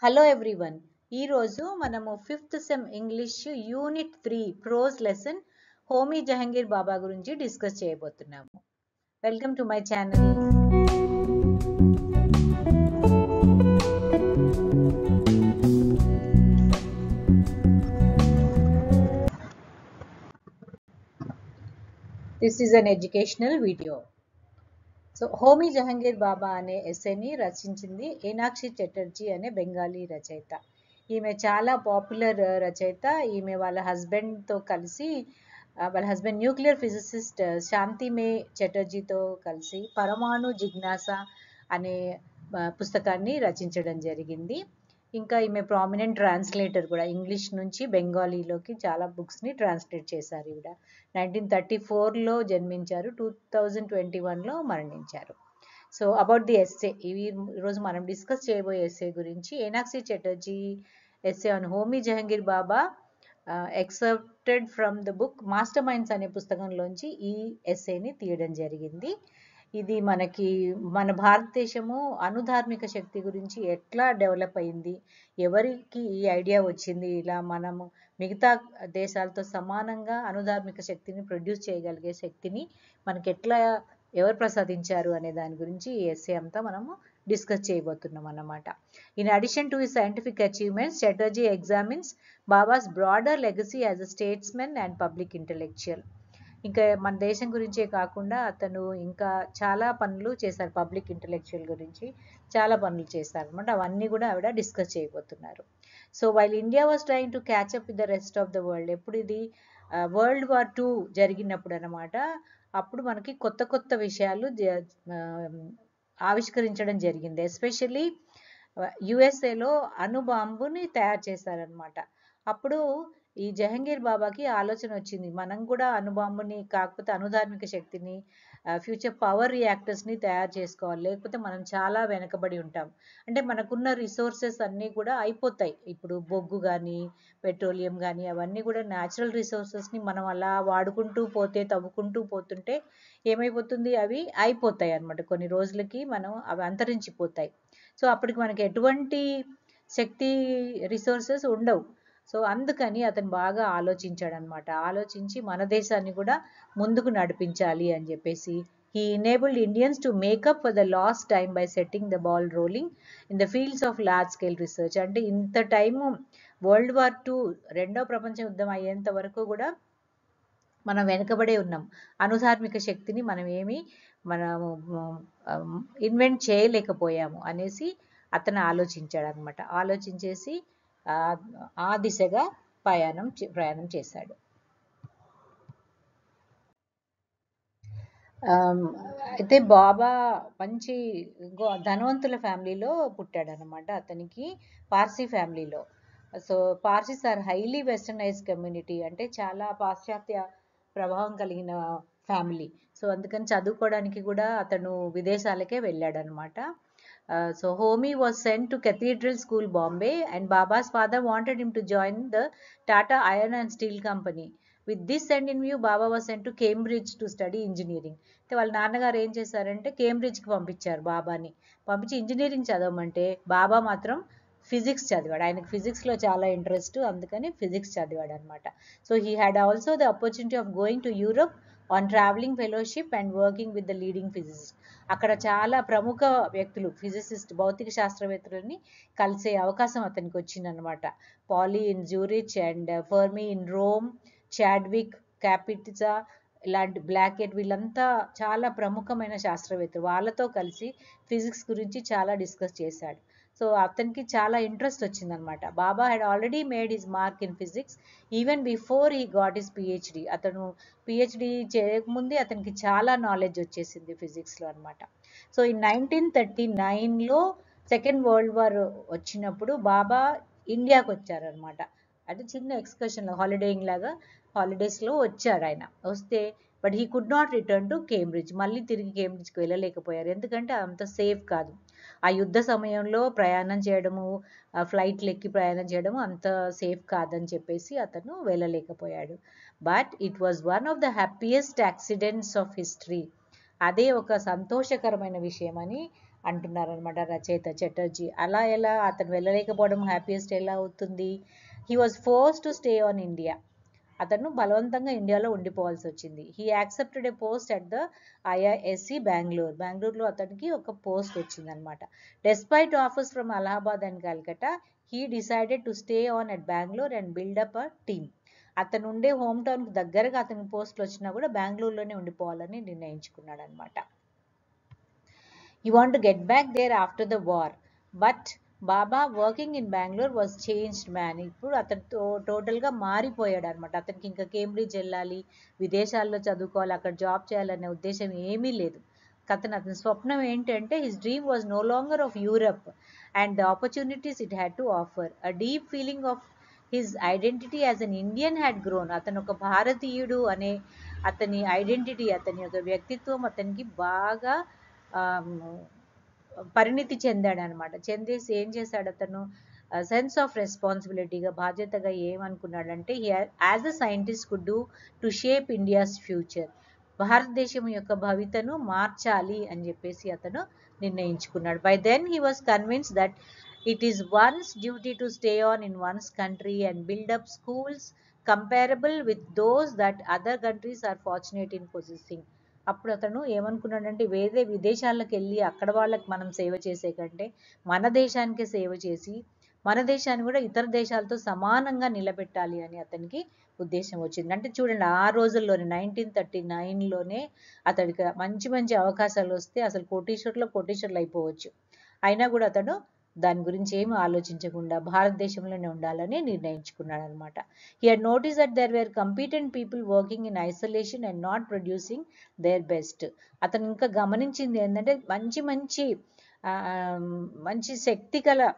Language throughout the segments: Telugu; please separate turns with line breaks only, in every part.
Hello everyone. ఈరోజు మనము fifth sem English unit 3 prose lesson Homi Jehangir Bhabha గురించి డిస్కస్ చేయబోతున్నాము. Welcome to my channel. This is an educational video. So Homi Jehangir Bhabha అనే ఎస్సేని రచించింది ఏనాక్షి చటర్జీ అనే బెంగాలీ రచయిత. ఈమె చాలా పాపులర్ రచయిత. ఈమె వాళ్ళ హస్బెండ్తో కలిసి వాళ్ళ హస్బెండ్ న్యూక్లియర్ ఫిజిసిస్ట్ శాంతి మే చటర్జీతో కలిసి పరమాణు జిజ్ఞాస అనే పుస్తకాన్ని రచించడం జరిగింది. ఇంకా ఈమె ప్రామినెంట్ ట్రాన్స్లేటర్ కూడా, ఇంగ్లీష్ నుంచి బెంగాలీలోకి చాలా బుక్స్ని ట్రాన్స్లేట్ చేశారు. ఈవిడ 1934లో జన్మించారు, 2021లో మరణించారు. సో అబౌట్ ది ఎస్సే, ఈరోజు మనం డిస్కస్ చేయబోయే ఎస్సే గురించి Enakshi Chatterjee essay on Homi Jehangir Bhabha excepted from the book Master Minds అనే పుస్తకంలోంచి ఈ ఎస్సేని తీయడం జరిగింది. ఇది మన భారతదేశము అనుధార్మిక శక్తి గురించి ఎట్లా డెవలప్ అయింది, ఎవరికి ఈ ఐడియా వచ్చింది, ఇలా మనము మిగతా దేశాలతో సమానంగా అనుధార్మిక శక్తిని ప్రొడ్యూస్ చేయగలిగే శక్తిని మనకి ఎవరు ప్రసాదించారు అనే దాని గురించి ఈ ఎస్సే అంతా మనము డిస్కస్ చేయబోతున్నాం అన్నమాట. In addition to his scientific achievements, Chatterjee examines babas broader legacy as a statesmen and public intellectual. ఇంకా మన దేశం గురించే కాకుండా అతను ఇంకా చాలా పనులు చేశారు, పబ్లిక్ ఇంటెలెక్చువల్ గురించి చాలా పనులు చేశారు అనమాట. అవన్నీ కూడా ఆవిడ డిస్కస్ చేయబోతున్నారు. So while India was trying to catch up with the rest of the world, ఎప్పుడు ఇది వరల్డ్ వార్ 2 జరిగినప్పుడు అనమాట. అప్పుడు మనకి కొత్త కొత్త విషయాలు ఆవిష్కరించడం జరిగింది. ఎస్పెషల్లీ యుఎస్ఏలో అణుబాంబుని తయారు చేశారనమాట. అప్పుడు ఈ జహంగీర్ బాబాకి ఆలోచన వచ్చింది, మనం కూడా అణుబాంబుని, కాకపోతే అనుధార్మిక శక్తిని, ఫ్యూచర్ పవర్ రియాక్టర్స్ని తయారు చేసుకోవాలి, లేకపోతే మనం చాలా వెనకబడి ఉంటాం. అంటే మనకున్న రిసోర్సెస్ అన్నీ కూడా అయిపోతాయి. ఇప్పుడు బొగ్గు కానీ, పెట్రోలియం కానీ, అవన్నీ కూడా న్యాచురల్ రిసోర్సెస్ని మనం అలా వాడుకుంటూ పోతే, తవ్వుకుంటూ పోతుంటే ఏమైపోతుంది, అవి అయిపోతాయి అన్నమాట. కొన్ని రోజులకి అవి అంతరించిపోతాయి. సో అప్పటికి మనకి ఎటువంటి శక్తి రిసోర్సెస్ ఉండవు. సో అందుకని అతను బాగా ఆలోచించాడనమాట. ఆలోచించి మన దేశాన్ని కూడా ముందుకు నడిపించాలి అని చెప్పేసి he enabled Indians to make up for the lost time by setting the ball rolling in the fields of large scale research. అంటే ఇంత టైము వరల్డ్ వార్ 2 రెండో ప్రపంచ యుద్ధం అయ్యేంత వరకు కూడా మనం వెనుకబడే ఉన్నాం. అనుధార్మిక శక్తిని మనము ఇన్వెంట్ చేయలేకపోయాము అనేసి అతను ఆలోచించాడు అనమాట. ఆలోచించేసి ఆ దిశగా ప్రయాణం చేశాడు. అయితే బాబా మంచి ధనవంతుల ఫ్యామిలీలో పుట్టాడనమాట. అతనికి పార్సీ ఫ్యామిలీలో. So Parsis are highly westernize community, అంటే చాలా పాశ్చాత్య ప్రభావం కలిగిన ఫ్యామిలీ. సో అందుకని చదువుకోవడానికి కూడా అతను విదేశాలకే వెళ్ళాడనమాట. So Homi was sent to Cathedral School, Bombay, and Baba's father wanted him to join the Tata Iron and Steel Company. With this end in view, Baba was sent to Cambridge to study engineering. అయితే వాళ్ళ నాన్నగారు ఏం చేశారంటే కేంబ్రిడ్జ్కి పంపించారు బాబాని. పంపించి ఇంజనీరింగ్ చదవమంటే బాబా మాత్రం ఫిజిక్స్ చదివాడు. ఆయనకు ఫిజిక్స్లో చాలా ఇంట్రెస్ట్, అందుకని ఫిజిక్స్ చదివాడు అనమాట. So he had also the opportunity of going to Europe on travelling fellowship and working with the leading physicist. అక్కడ చాలా ప్రముఖ వ్యక్తులు, ఫిజిసిస్ట్, భౌతిక శాస్త్రవేత్తలని కలిసే అవకాశం అతనికి వచ్చిందనమాట. Pauli in Zurich and Fermi in Rome, Chadwick, Kapitza, ఇలాంటి బ్లాకెట్, వీళ్ళంతా చాలా ప్రముఖమైన శాస్త్రవేత్తలు. వాళ్ళతో కలిసి ఫిజిక్స్ గురించి చాలా డిస్కస్ చేశాడు. సో అతనికి చాలా ఇంట్రెస్ట్ వచ్చిందనమాట. Bhabha had already made his mark in physics even before he got his PhD. అతను పిహెచ్డి చేయకముందే అతనికి చాలా నాలెడ్జ్ వచ్చేసింది ఫిజిక్స్లో అనమాట. సో ఈ 1939లో సెకండ్ వరల్డ్ వార్ వచ్చినప్పుడు బాబా ఇండియాకి వచ్చారనమాట. అంటే చిన్న ఎక్స్కర్షన్, హాలిడేయింగ్ లాగా హాలిడేస్లో వచ్చాడు ఆయన. వస్తే but he could not return to Cambridge. మళ్ళీ తిరిగి కేంబ్రిడ్జ్కి వెళ్ళలేకపోయారు, ఎందుకంటే అంత సేఫ్ కాదు. ఆ యుద్ధ సమయంలో ప్రయాణం చేయడము, ఫ్లైట్లు ఎక్కి ప్రయాణం చేయడము అంత సేఫ్ కాదని చెప్పేసి అతను వెళ్ళలేకపోయాడు. But it was one of the happiest accidents of history. అదే ఒక సంతోషకరమైన విషయం అని అంటున్నారనమాట రచయిత చటర్జీ. అలా ఎలా అతను వెళ్ళలేకపోవడం హ్యాపీయెస్ట్ ఎలా అవుతుంది? He was force to stay on India. అతను బలవంతంగా ఇండియాలో ఉండిపోవాల్సి వచ్చింది. He accepted a post at the IISc Bengaluru. బెంగళూరులో అతనికి ఒక పోస్ట్ వచ్చిందనమాట. Despite offers from Allahabad and Calcutta, he decided to stay on at Bengaluru and build up a team. అతను ఉండే హోమ్ టౌన్కి దగ్గరగా అతనికి పోస్టులు వచ్చినా కూడా బెంగళూరులోనే ఉండిపోవాలని నిర్ణయించుకున్నాడు అనమాట. He wanted to get back there after the war, but Baba working in Bengaluru was changed man. ఇప్పుడు అతను టోటల్గా మారిపోయాడు అనమాట. అతనికి ఇంకా కేంబ్రిడ్జ్ వెళ్ళాలి, విదేశాల్లో చదువుకోవాలి, అక్కడ జాబ్ చేయాలనే ఉద్దేశం ఏమీ లేదు. అతని స్వప్నం ఏంటంటే his dream was no longer of Europe and the opportunities it had to offer. A deep feeling of his identity as an Indian had grown. అతను ఒక భారతీయుడు అనే అతని ఐడెంటిటీ, అతని యొక్క వ్యక్తిత్వం అతనికి బాగా పరిణితి చెందాడు అనమాట. చెందేసి ఏం చేశాడు అతను? సెన్స్ ఆఫ్ రెస్పాన్సిబిలిటీగా, బాధ్యతగా ఏమనుకున్నాడంటే as a scientist could do to shape India's future. భారతదేశం యొక్క భవితను మార్చాలి అని చెప్పేసి అతను నిర్ణయించుకున్నాడు. By then he was convinced that it is one's duty to stay on in one's country and build up schools comparable with those that other countries are fortunate in possessing. అప్పుడు అతను ఏమనుకున్నాడంటే వేరే విదేశాలకు వెళ్ళి అక్కడ వాళ్ళకి మనం సేవ చేసే కంటే మన దేశానికే సేవ చేసి మన దేశాన్ని కూడా ఇతర దేశాలతో సమానంగా నిలబెట్టాలి అని అతనికి ఉద్దేశం వచ్చింది. అంటే చూడండి, ఆ రోజుల్లోనే 1939లోనే అతడికి మంచి మంచి అవకాశాలు వస్తే అసలు కోటీశ్వరులు అయిపోవచ్చు. అయినా కూడా అతడు దాని గురించి ఏమి ఆలోచించకుండా భారతదేశంలోనే ఉండాలని నిర్ణయించుకున్నాడు అనమాట. He had notice that there were competent people working in isolation and not producing their best. అతను ఇంకా గమనించింది ఏంటంటే మంచి శక్తి గల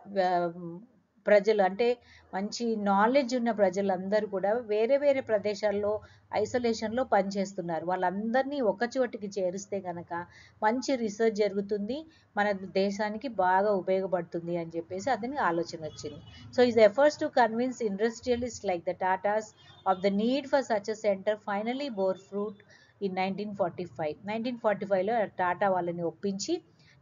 ప్రజలు, అంటే మంచి నాలెడ్జ్ ఉన్న ప్రజలందరూ కూడా వేరే వేరే ప్రదేశాల్లో ఐసోలేషన్లో పనిచేస్తున్నారు. వాళ్ళందరినీ ఒక చోటికి చేరిస్తే కనుక మంచి రీసెర్చ్ జరుగుతుంది, మన దేశానికి బాగా ఉపయోగపడుతుంది అని చెప్పేసి అతనికి ఆలోచన వచ్చింది. So his efforts to convince industrialist like the Tatas of the need for such a centre finally bore fruit in 1945. 1945లో టాటా వాళ్ళని ఒప్పించి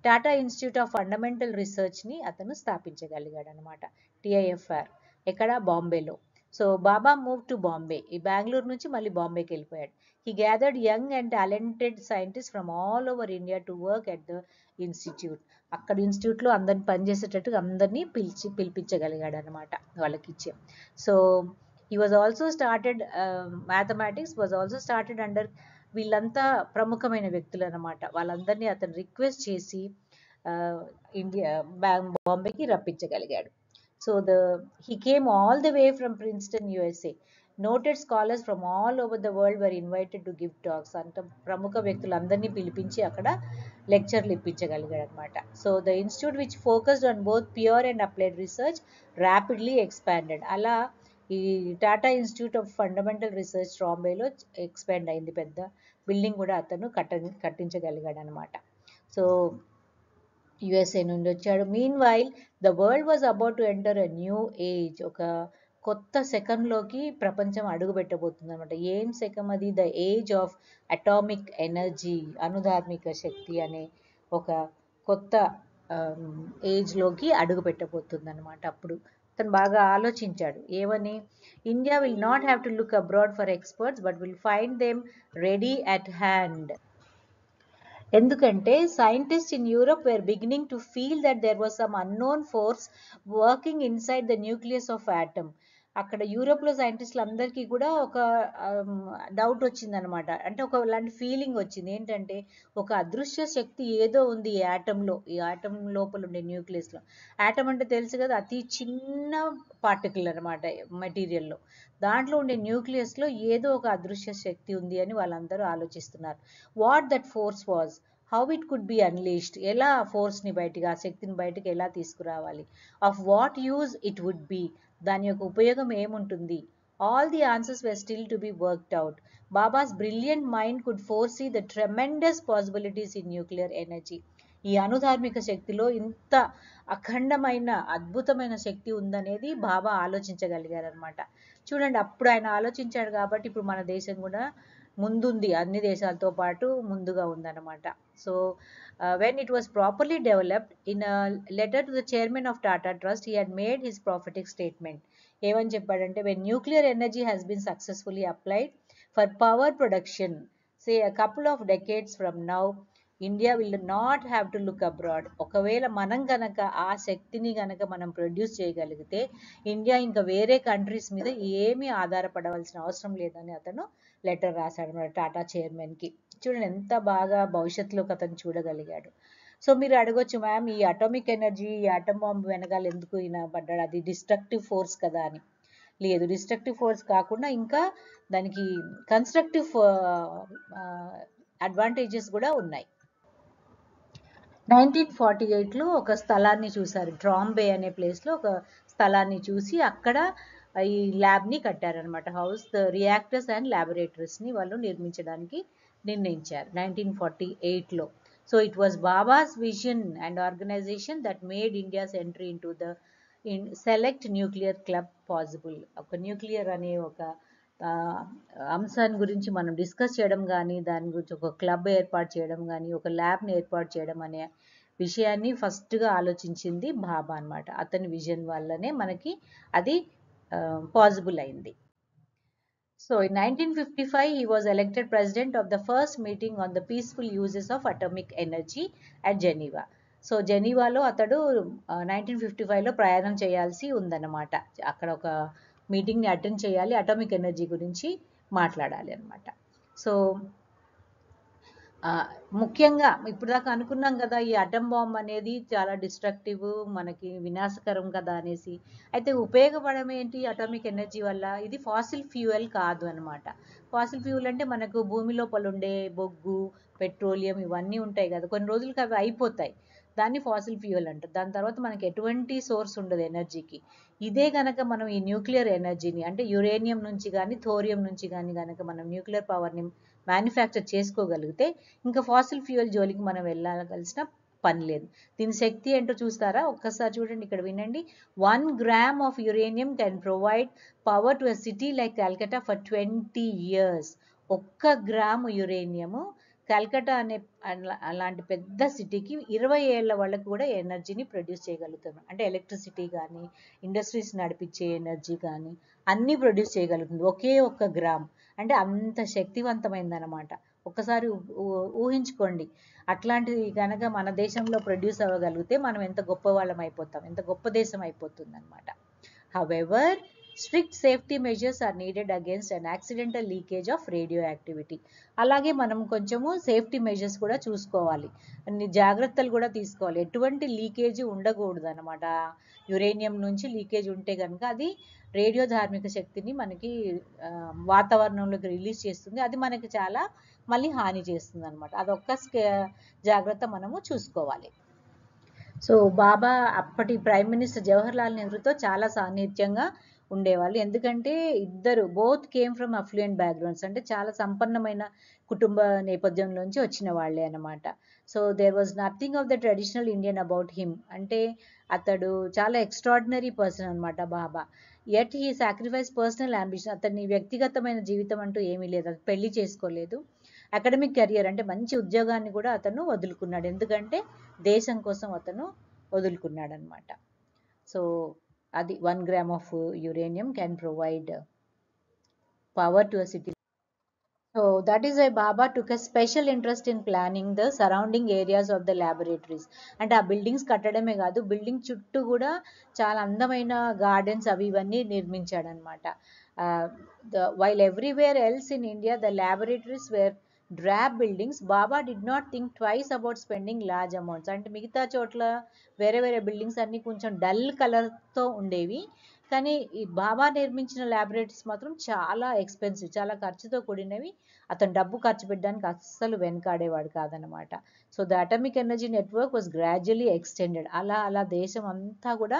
టాటా ఇన్స్టిట్యూట్ ఆఫ్ ఫండమెంటల్ రీసెర్చ్ని అతను స్థాపించగలిగాడు అనమాట. టిఐఎఫ్ఆర్ ఎక్కడ? బాంబేలో. So Bhabha move to Bombay. ఈ బెంగళూరు నుంచి మళ్ళీ బాంబేకి వెళ్ళిపోయాడు. He gathered young and talented scientist from all over India to work at the institute. అక్కడ ఇన్స్టిట్యూట్లో అందరిని పనిచేసేటట్టు అందరినీ పిలిపించగలిగాడు అనమాట వాళ్ళకి ఇచ్చే. So he was also started mathematics was also started under. వీళ్ళంతా ప్రముఖమైన వ్యక్తులు అనమాట. వాళ్ళందరినీ అతను రిక్వెస్ట్ చేసి బాంబేకి రప్పించగలిగాడు. So he came all the way from Princeton, USA. Noted scholars from all over the world were invited to give talks. అంటే ప్రముఖ వ్యక్తులందరినీ పిలిపించి అక్కడ లెక్చర్లు ఇప్పించగలిగాడు అనమాట. So the institute which focused on both pure and applied research rapidly expanded. అలా ఈ Tata Institute of fundamental research బాంబేలో ఎక్స్పాండ్ అయింది. పెద్ద బిల్డింగ్ కూడా అతను కట్టించగలిగాడు అనమాట. సో యుఎస్ఏ నుండి వచ్చాడు. Mean while the world was about to enter a new age. ఒక కొత్త శకంలోకి ప్రపంచం అడుగు పెట్టబోతుంది అనమాట. ఏం శకం అది? The age of atomic energy, అణుధార్మిక శక్తి అనే ఒక కొత్త ఏజ్లోకి అడుగు పెట్టబోతుంది అనమాట. అప్పుడు అతను బాగా ఆలోచించాడు. ఏమని? India will not have to look abroad for experts but will find them ready at hand. ఎందుకంటే scientist in Europe were beginning to feel that there was some unknown force working inside the nucleus of atom. అక్కడ యూరోప్లో సైంటిస్టులు అందరికీ కూడా ఒక డౌట్ వచ్చిందనమాట. అంటే ఒక లాంటి ఫీలింగ్ వచ్చింది. ఏంటంటే ఒక అదృశ్య శక్తి ఏదో ఉంది ఈ యాటంలో, ఈ యాటమ్ లోపల ఉండే న్యూక్లియస్లో. యాటమ్ అంటే తెలుసు కదా, అతి చిన్న పార్టికల్ అనమాట మెటీరియల్లో. దాంట్లో ఉండే న్యూక్లియస్లో ఏదో ఒక అదృశ్య శక్తి ఉంది అని వాళ్ళందరూ ఆలోచిస్తున్నారు. What that force was, how it could be unleashed, ఎలా ఆ ఫోర్స్ని బయటికి, ఆ శక్తిని బయటికి ఎలా తీసుకురావాలి, of what use it would be, దాని యొక్క ఉపయోగం ఏముంటుంది. All the answers were still to be worked out. Bhabha's brilliant mind could foresee the tremendous possibilities in nuclear energy. ఈ అణుధార్మిక శక్తిలో ఇంత అఖండమైన అద్భుతమైన శక్తి ఉందనేది బాబా ఆలోచించగలిగారనమాట. చూడండి, అప్పుడు ఆయన ఆలోచించాడు కాబట్టి ఇప్పుడు మన దేశం కూడా ముందుంది, అన్ని దేశాలతో పాటు ముందుగా ఉందన్నమాట. So when it was properly developed, in a letter to the chairman of Tata Trust, he had made his prophetic statement. ఏమని చెప్పాడంటే, when nuclear energy has been successfully applied for power production, say a couple of decades from now, India will not have to look abroad. ఒకవేళ మనం గనక ఆ శక్తిని గనక మనం ప్రొడ్యూస్ చేయగలిగితే ఇండియా ఇంకా వేరే కంట్రీస్ మీద ఏమీ ఆధారపడవలసిన అవసరం లేదని అతను లెటర్ రాశాడు మన టాటా చైర్మన్కి. చూడండి ఎంత బాగా భవిష్యత్తులోకి అతను చూడగలిగాడు. సో మీరు అడగొచ్చు, మ్యామ్ ఈ అటామిక్ ఎనర్జీ, ఈ ఆటం బాంబ్ వెనకాల ఎందుకు ఈయన పడ్డాడు, అది డిస్ట్రక్టివ్ ఫోర్స్ కదా అని. లేదు, డిస్ట్రక్టివ్ ఫోర్స్ కాకుండా ఇంకా దానికి కన్స్ట్రక్టివ్ అడ్వాంటేజెస్ కూడా ఉన్నాయి. 1948లో ఒక స్థలాన్ని చూశారు, ట్రాంబే అనే ప్లేస్లో ఒక స్థలాన్ని చూసి అక్కడ ఈ ల్యాబ్ని కట్టారనమాట. హౌస్ ద రియాక్టర్స్ అండ్ ల్యాబొరేటరీస్ని వాళ్ళు నిర్మించడానికి నిర్ణయించారు 1948లో. So it was Bhabha's vision and organisation that made India's entry into the select nuclear club possible. ఒక న్యూక్లియర్ అనే ఒక అంశాన్ని గురించి మనం డిస్కస్ చేయడం కానీ, దాని గురించి ఒక క్లబ్ ఏర్పాటు చేయడం కానీ, ఒక ల్యాబ్ని ఏర్పాటు చేయడం అనే విషయాన్ని ఫస్ట్గా ఆలోచించింది బాబా అనమాట. అతని విజన్ వల్లనే మనకి అది పాసిబుల్ అయింది. So in 1955 he was elected president of the first meeting on the peaceful uses of atomic energy at Geneva. So జెనీవాలో అతడు 1955లో ప్రయాణం చేయాల్సి ఉందన్నమాట. అక్కడ ఒక మీటింగ్ని అటెండ్ చేయాలి, అటామిక్ ఎనర్జీ గురించి మాట్లాడాలి అనమాట. సో ముఖ్యంగా ఇప్పుడు దాకా అనుకున్నాం కదా, ఈ అటం బాంబ్ అనేది చాలా డిస్ట్రక్టివ్, మనకి వినాశకరం కదా అనేసి. అయితే ఉపయోగపడడం ఏంటి అటామిక్ ఎనర్జీ వల్ల? ఇది ఫాసిల్ ఫ్యూయల్ కాదు అనమాట. ఫాసిల్ ఫ్యూయల్ అంటే మనకు భూమి లోపల ఉండే బొగ్గు, పెట్రోలియం ఇవన్నీ ఉంటాయి కదా, కొన్ని రోజులకి అవి అయిపోతాయి, దాన్ని ఫాసిల్ ఫ్యూయల్ అంటారు. దాని తర్వాత మనకి ఎటువంటి సోర్స్ ఉండదు ఎనర్జీకి. ఇదే కనుక మనం ఈ న్యూక్లియర్ ఎనర్జీని అంటే యురేనియం నుంచి కానీ థోరియం నుంచి కానీ కనుక మనం న్యూక్లియర్ పవర్ని మ్యానుఫ్యాక్చర్ చేసుకోగలిగితే ఇంకా ఫాసిల్ ఫ్యూయల్ జోలికి మనం వెళ్ళాల్సిన పని లేదు. దీని శక్తి ఏంటో చూస్తారా? ఒక్కసారి చూడండి, ఇక్కడ వినండి. 1 gram of uranium can provide power to a city like Calcutta for 20 years. 1 gram uranium Calcutta అనే అలాంటి పెద్ద సిటీకి 20 ఏళ్ల వాళ్ళకు కూడా ఎనర్జీని ప్రొడ్యూస్ చేయగలుగుతుంది. అంటే ఎలక్ట్రిసిటీ కానీ, ఇండస్ట్రీస్ నడిపించే ఎనర్జీ కానీ అన్నీ ప్రొడ్యూస్ చేయగలుగుతుంది ఒకే 1 గ్రామ్. అంటే అంత శక్తివంతమైందనమాట. ఒక్కసారి ఊహించుకోండి, అట్లాంటిది కనుక మన దేశంలో ప్రొడ్యూస్ అవ్వగలిగితే మనం ఎంత గొప్ప వాళ్ళం అయిపోతాం, ఎంత గొప్ప దేశం అయిపోతుంది అనమాట. However strict safety measures are needed against an accidental leakage of radioactivity. అలాగే మనం కొంచెము సేఫ్టీ మెజర్స్ కూడా చూసుకోవాలి, అన్ని జాగ్రత్తలు కూడా తీసుకోవాలి. ఎటువంటి లీకేజీ ఉండకూడదు అనమాట. యురేనియం నుంచి లీకేజ్ ఉంటే కనుక అది రేడియో ధార్మిక శక్తిని మనకి వాతావరణంలోకి రిలీజ్ చేస్తుంది, అది మనకి చాలా మళ్ళీ హాని చేస్తుంది అనమాట. అదొక్క జాగ్రత్త మనము చూసుకోవాలి. సో బాబా అప్పటి ప్రైమ్ మినిస్టర్ జవహర్లాల్ నెహ్రూతో చాలా సాన్నిహిత్యంగా ఉండేవాళ్ళు. ఎందుకంటే ఇద్దరు both came from affluent backgrounds, అంటే చాలా సంపన్నమైన కుటుంబ నేపథ్యంలోంచి వచ్చిన వాళ్ళే అనమాట. So there was nothing of the traditional Indian about him. అంటే అతడు చాలా ఎక్స్ట్రాడినరీ పర్సన్ అనమాట Bhabha. Yet he sacrifice personal ambition. అతని వ్యక్తిగతమైన జీవితం అంటూ ఏమీ లేదు, అది పెళ్లి చేసుకోలేదు. అకాడమిక్ కెరియర్ అంటే మంచి ఉద్యోగాన్ని కూడా అతను వదులుకున్నాడు, ఎందుకంటే దేశం కోసం అతను వదులుకున్నాడు అనమాట. సో అది 1 gram of uranium can provide power to a city. So that is why Baba took a special interest in planning the surrounding areas of the laboratories. అంటే ఆ బిల్డింగ్స్ కట్టడమే కాదు, బిల్డింగ్ చుట్టూ కూడా చాలా అందమైన గార్డెన్స్ అవి ఇవన్నీ నిర్మించాడనమాట. While everywhere else in India the laboratories were drab buildings, Baba did not think twice about spending large amounts. అంటే మిగతా చోట్ల వేరే వేరే బిల్డింగ్స్ అన్నీ కొంచెం డల్ కలర్తో ఉండేవి, కానీ ఈ బాబా నిర్మించిన ల్యాబొరేటరీస్ మాత్రం చాలా ఎక్స్పెన్సివ్, చాలా ఖర్చుతో కూడినవి. అతను డబ్బు ఖర్చు పెట్టడానికి అస్సలు వెనకాడేవాడు కాదనమాట. So the atomic energy network was gradually extended. అలా అలా దేశం అంతా కూడా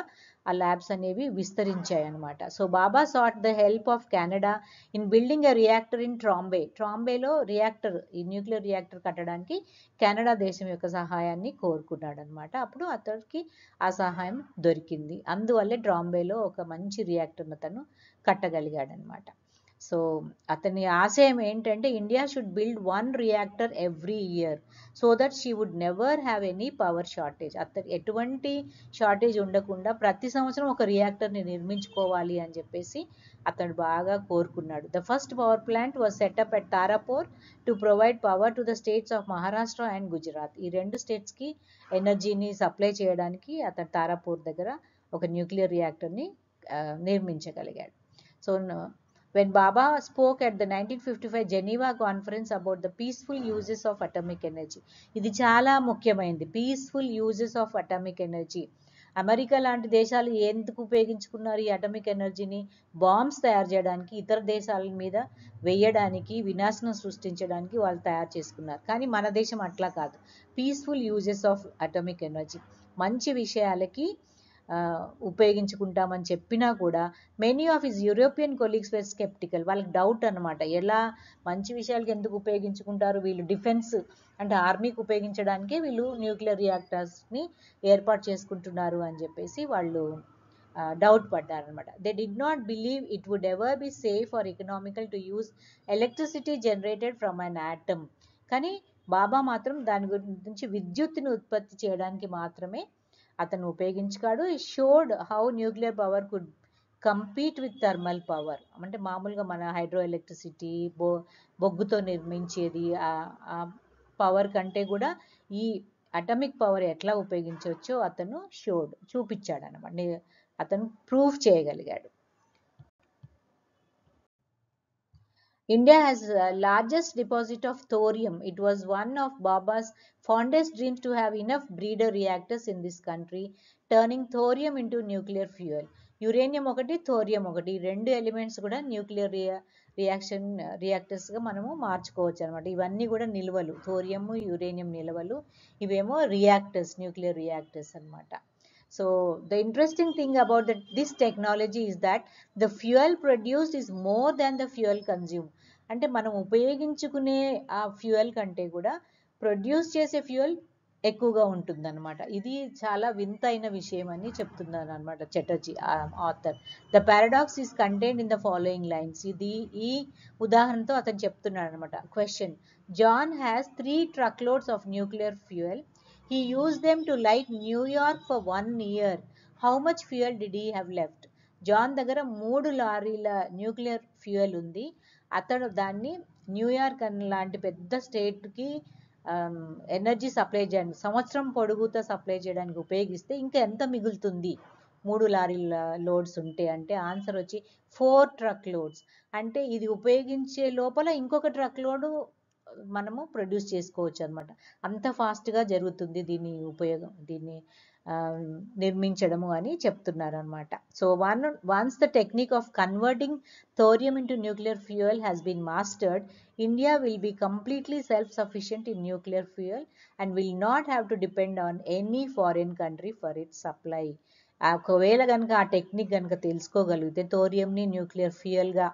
ఆ ల్యాబ్స్ అనేవి విస్తరించాయి అనమాట. So Bhabha sought the help of Canada in building a reactor in Trombay. ట్రాంబేలో రియాక్టర్, ఈ న్యూక్లియర్ రియాక్టర్ కట్టడానికి కెనడా దేశం యొక్క సహాయాన్ని కోరుకున్నాడు అనమాట. అప్పుడు అతడికి ఆ సహాయం దొరికింది, అందువల్లే ట్రాంబేలో ఒక మంచి రియాక్టర్ను అతను కట్టగలిగాడనమాట. సో అతని ఆశయం ఏంటంటే India should build 1 reactor every year so that she would never have any power shortage. ఎటువంటి షార్టేజ్ ఉండకుండా ప్రతి సంవత్సరం ఒక రియాక్టర్ని నిర్మించుకోవాలి అని చెప్పేసి అతడు బాగా కోరుకున్నాడు. The first power plant was setup at Tarapur to provide power to the states of Maharashtra and Gujarat. ఈ 2 స్టేట్స్కి ఎనర్జీని సప్లై చేయడానికి అతను తారాపూర్ దగ్గర ఒక న్యూక్లియర్ రియాక్టర్ని నిర్మించగలిగాడు. So when Baba spoke at the 1955 Geneva conference about the peaceful uses of atomic energy, ఇది చాలా ముఖ్యమైనది. Peaceful uses of atomic energy. America లాంటి దేశాలు ఎందుకు ఉపయోగించుకున్నారు ఈ అటామిక్ ఎనర్జీని? బాంబ్స్ తయారు చేయడానికి, ఇతర దేశాల మీద వేయడానికి, వినాశనం సృష్టించడానికి వాళ్ళు తయారు చేసుకున్నారు. కానీ మన దేశం అట్లా కాదు. Peaceful uses of atomic energy, మంచి విషయాలకి ఉపయోగించుకుంటామని చెప్పినా కూడా many of his European colleagues were sceptical. వాళ్ళకి డౌట్ అనమాట, ఎలా మంచి విషయాలకి ఎందుకు ఉపయోగించుకుంటారు వీళ్ళు, డిఫెన్స్ అంటే ఆర్మీకి ఉపయోగించడానికే వీళ్ళు న్యూక్లియర్ రియాక్టర్స్ని ఏర్పాటు చేసుకుంటున్నారు అని చెప్పేసి వాళ్ళు డౌట్ పడ్డారనమాట. They did not believe it would ever be safe or economical to use electricity generated from an atom. కానీ బాబా మాత్రం దాని గురించి విద్యుత్తుని ఉత్పత్తి చేయడానికి మాత్రమే అతను ఉపయోగించుకాడు. ఈ showed how nuclear power could compete with thermal power. అంటే మామూలుగా మన హైడ్రో ఎలక్ట్రిసిటీ బొగ్గుతో నిర్మించేది ఆ పవర్ కంటే కూడా ఈ అటామిక్ పవర్ ఎట్లా ఉపయోగించవచ్చో అతను చూపించాడు అనమాట, అతను ప్రూవ్ చేయగలిగాడు. India has the largest deposit of thorium. It was one of Baba's fondest dreams to have enough breeder reactors in this country, turning thorium into nuclear fuel. Uranium ఒకటి, థోరియం ఒకటి, ఈ 2 ఎలిమెంట్స్ కూడా న్యూక్లియర్ రియాక్టర్స్గా మనము మార్చుకోవచ్చు అనమాట. ఇవన్నీ కూడా నిల్వలు, థోరియము, యురేనియం నిల్వలు, ఇవేమో రియాక్టర్స్, న్యూక్లియర్ రియాక్టర్స్ అనమాట. So the interesting thing about this technology is that the fuel produced is more than the fuel consumed. అంటే మనం ఉపయోగించుకునే ఆ ఫ్యూయల్ కంటే కూడా ప్రొడ్యూస్ చేసే ఫ్యూయల్ ఎక్కువగా ఉంటుందన్నమాట. ఇది చాలా వింతైన విషయం అని చెప్తున్నారు అనమాట Chatterjee author. The paradox is contained in the following lines. ఈ ఉదాహరణతో అతను చెప్తున్నాడు అనమాట. Question: John has 3 truckloads of nuclear fuel. He used them to light New York for 1 year. How much fuel did he have left? John దగ్గర 3 లారీల న్యూక్లియర్ ఫ్యూయల్ ఉంది. అతడు దాన్ని న్యూయార్క్ లాంటి పెద్ద స్టేట్కి ఎనర్జీ సప్లై చేయడానికి, సంవత్సరం పొడుగుతో సప్లై చేయడానికి ఉపయోగిస్తే ఇంకా ఎంత మిగులుతుంది 3 లారీల లోడ్స్ ఉంటే? అంటే ఆన్సర్ వచ్చి 4 truckloads. అంటే ఇది ఉపయోగించే లోపల ఇంకొక ట్రక్ లోడు మనము ప్రొడ్యూస్ చేసుకోవచ్చు అనమాట. అంత ఫాస్ట్గా జరుగుతుంది దీని ఉపయోగం, దీన్ని నిర్మించడము అని చెప్తున్నారు అనమాట. So once the technique of converting thorium into nuclear fuel has been mastered, India will be completely self sufficient in nuclear fuel and will not have to depend on any foreign country for its supply. ఒకవేళ కనుక ఆ టెక్నిక్ కనుక తెలుసుకోగలిగితే, థోరియంని న్యూక్లియర్ ఫ్యూయల్గా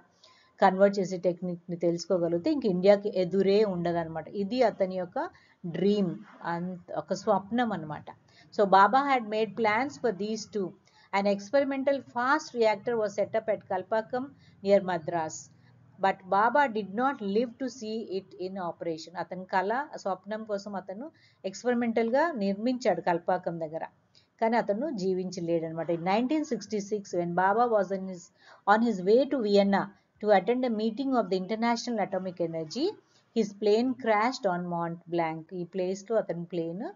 కన్వర్ట్ చేసే టెక్నిక్ని తెలుసుకోగలిగితే ఇంక ఇండియాకి ఎదురే ఉండదన్నమాట. ఇది అతని యొక్క డ్రీమ్, ఒక స్వప్నం అనమాట. So Baba had made plans for these two. An experimental fast reactor was set up at Kalpakkam near Madras. But Baba did not live to see it in operation. అతని స్వప్నం కోసం అతను ఎక్స్పెరిమెంటల్గా నిర్మించాడు కల్పాకం దగ్గర, కానీ అతను జీవించలేడనమాట. In 1966, when Baba was on his way to Vienna to attend a meeting of the International Atomic Energy, his plane crashed on Mont Blanc. ఈ ప్లేస్లో అతని plane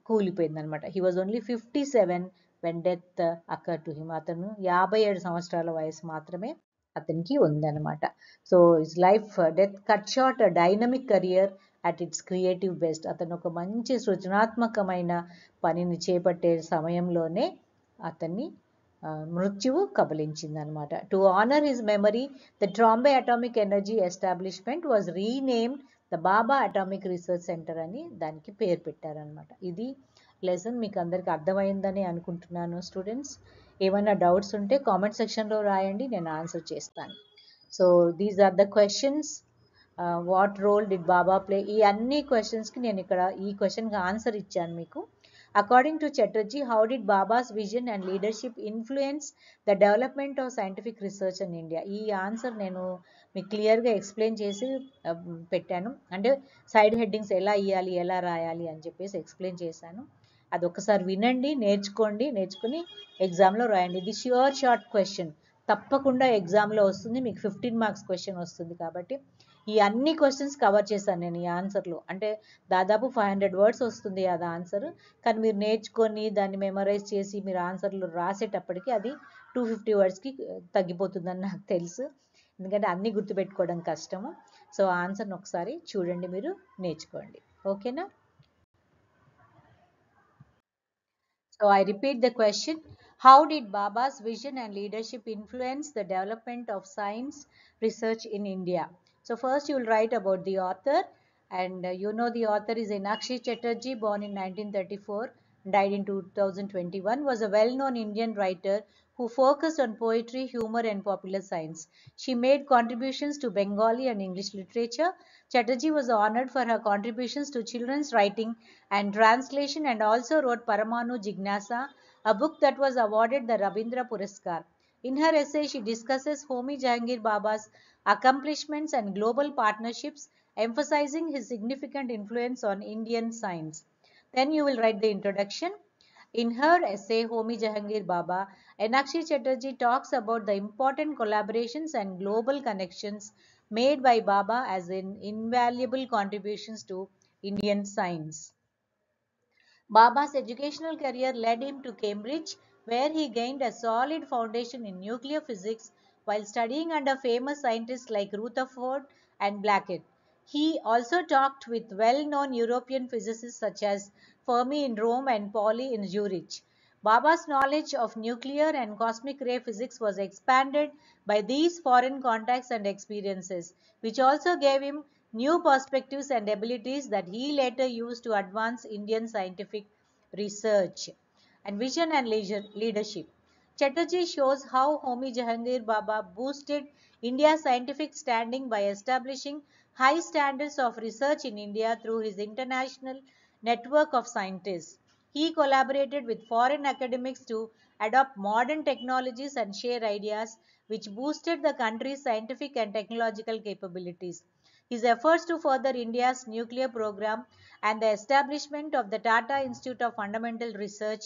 కూలిపోయిందనమాట. He was only 57 when death occurred to him. అతను 57 సంవత్సరాల వయసు మాత్రమే అతనికి ఉందన్నమాట. So his death cut short a dynamic career at its creative best. అతను ఒక మంచి సృజనాత్మకమైన పనిని చేపట్టే సమయంలోనే అతన్ని మృత్యువు కబలించిందనమాట. To honour his memory, the Trombay Atomic Energy Establishment was renamed the Bhabha Atomic Research Centre అని దానికి పేరు పెట్టారనమాట. ఇది లెసన్ మీకు అందరికి అర్థమైందని అనుకుంటున్నాను స్టూడెంట్స్. ఏమైనా డౌట్స్ ఉంటే కామెంట్ సెక్షన్లో రాయండి, నేను ఆన్సర్ చేస్తాను. So these are the questions. What role did Bhabha play? ఈ అన్ని క్వశ్చన్స్కి నేను ఇక్కడ ఈ క్వశ్చన్కి ఆన్సర్ ఇచ్చాను మీకు. According to Chatterjee, how did Baba's vision and leadership influence the development of scientific research in India? ఈ ఆన్సర్ నేను మీకు క్లియర్గా ఎక్స్ప్లెయిన్ చేసి పెట్టాను. అంటే సైడ్ హెడ్డింగ్స్ ఎలా ఇవ్వాలి, ఎలా రాయాలి అని చెప్పేసి ఎక్స్ప్లెయిన్ చేశాను. అది ఒకసారి వినండి, నేర్చుకుని ఎగ్జామ్లో రాయండి. ఇది షార్ట్ క్వశ్చన్, తప్పకుండా ఎగ్జామ్లో వస్తుంది. మీకు 15 మార్క్స్ క్వశ్చన్ వస్తుంది. కాబట్టి ఈ అన్ని క్వశ్చన్స్ కవర్ చేశాను నేను ఈ ఆన్సర్లో. అంటే దాదాపు 500 వర్డ్స్ వస్తుంది అది ఆన్సర్. కానీ మీరు నేర్చుకొని దాన్ని మెమరైజ్ చేసి మీరు ఆన్సర్లు రాసేటప్పటికి అది 250 వర్డ్స్కి తగ్గిపోతుందని నాకు తెలుసు. ఎందుకంటే అన్నీ గుర్తుపెట్టుకోవడం కష్టము. సో ఆన్సర్ని ఒకసారి చూడండి, మీరు నేర్చుకోండి. ఓకేనా? So I repeat the question. How did Baba's vision and leadership influence the development of science research in India? So first you will write about the author, and you know the author is Enakshi Chatterjee, born in 1934, died in 2021, was a well-known Indian writer who focused on poetry, humor and popular science. She made contributions to Bengali and English literature. Chatterjee was honored for her contributions to children's writing and translation, and also wrote Paramanu Jignasa, a book that was awarded the Rabindra Puraskar. In her essay, she discusses Homi Jahangir Baba's accomplishments and global partnerships, emphasizing his significant influence on Indian science. Then you will write the introduction. In her essay, Homi Jahangir Baba, Enakshi Chatterjee talks about the important collaborations and global connections made by Baba as invaluable contributions to Indian science. Baba's educational career led him to Cambridge, where he gained a solid foundation in nuclear physics while studying under famous scientists like Rutherford and Blackett. He also talked with well-known European physicists such as Fermi in Rome and Pauli in Zurich. Baba's knowledge of nuclear and cosmic ray physics was expanded by these foreign contacts and experiences, which also gave him new perspectives and abilities that he later used to advance Indian scientific research. And vision and leadership. Chatterjee shows how Homi Jahangir Baba boosted India's scientific standing by establishing high standards of research in India through his international network of scientists. He collaborated with foreign academics to adopt modern technologies and share ideas, which boosted the country's scientific and technological capabilities. His efforts to further India's nuclear program and the establishment of the Tata Institute of Fundamental Research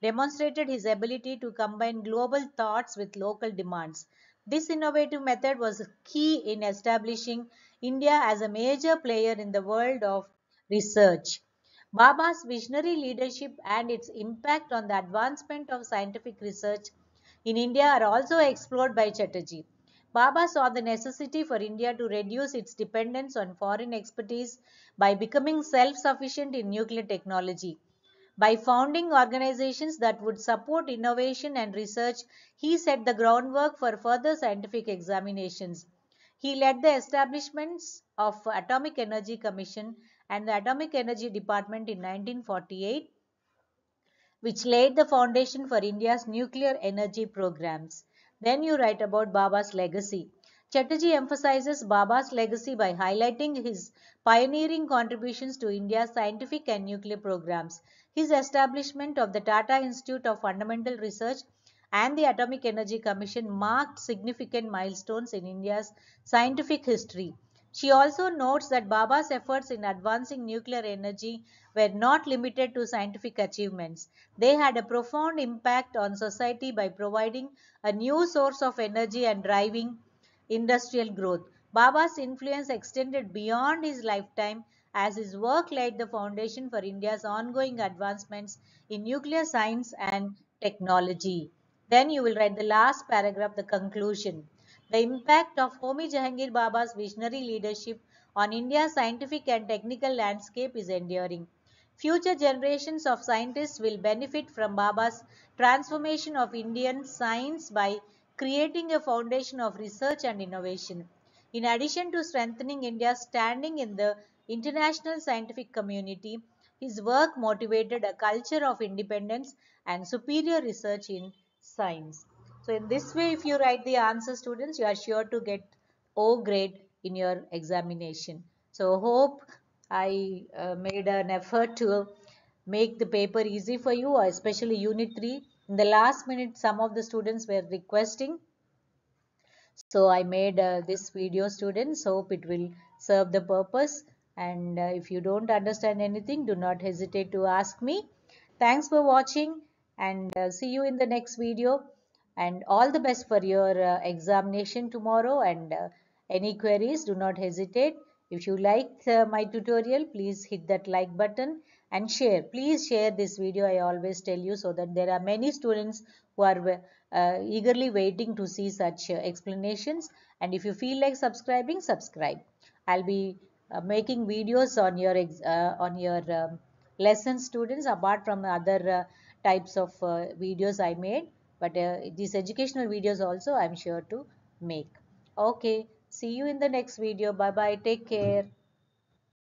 demonstrated his ability to combine global thoughts with local demands. This innovative method was key in establishing India as a major player in the world of research. Baba's visionary leadership and its impact on the advancement of scientific research in India are also explored by Chatterjee. Baba saw the necessity for India to reduce its dependence on foreign expertise by becoming self-sufficient in nuclear technology. By founding organizations that would support innovation and research, he set the groundwork for further scientific examinations. He led the establishments of Atomic Energy Commission and the Atomic Energy Department in 1948, which laid the foundation for India's nuclear energy programs. Then you write about Baba's legacy. Chatterjee emphasizes Baba's legacy by highlighting his pioneering contributions to India's scientific and nuclear programs. His establishment of the Tata Institute of Fundamental Research and the Atomic Energy Commission marked significant milestones in India's scientific history. She also notes that Baba's efforts in advancing nuclear energy were not limited to scientific achievements. They had a profound impact on society by providing a new source of energy and driving industrial growth. Baba's influence extended beyond his lifetime as his work laid the foundation for India's ongoing advancements in nuclear science and technology. Then you will write the last paragraph, the conclusion. The impact of Homi Jahangir Baba's visionary leadership on India's scientific and technical landscape is enduring. Future generations of scientists will benefit from Baba's transformation of Indian science by creating a foundation of research and innovation. In addition to strengthening India's standing in the international scientific community, his work motivated a culture of independence and superior research in science. So in this way, if you write the answer, students, you are sure to get O grade in your examination. So hope I made an effort to make the paper easy for you, especially unit 3. In the last minute, some of the students were requesting, so I made this video, students. Hope it will serve the purpose. And if you don't understand anything, do not hesitate to ask me. Thanks for watching, and see you in the next video. And all the best for your examination tomorrow. And any queries, do not hesitate. If you liked my tutorial, please hit that like button and share. Please share this video, I always tell you, so that there are many students who are eagerly waiting to see such explanations. And if you feel like subscribing, subscribe. I'll be making videos on your lesson, students, apart from other types of videos I made. But these educational videos also I'm sure to make. Okay, see you in the next video. Bye bye, take care.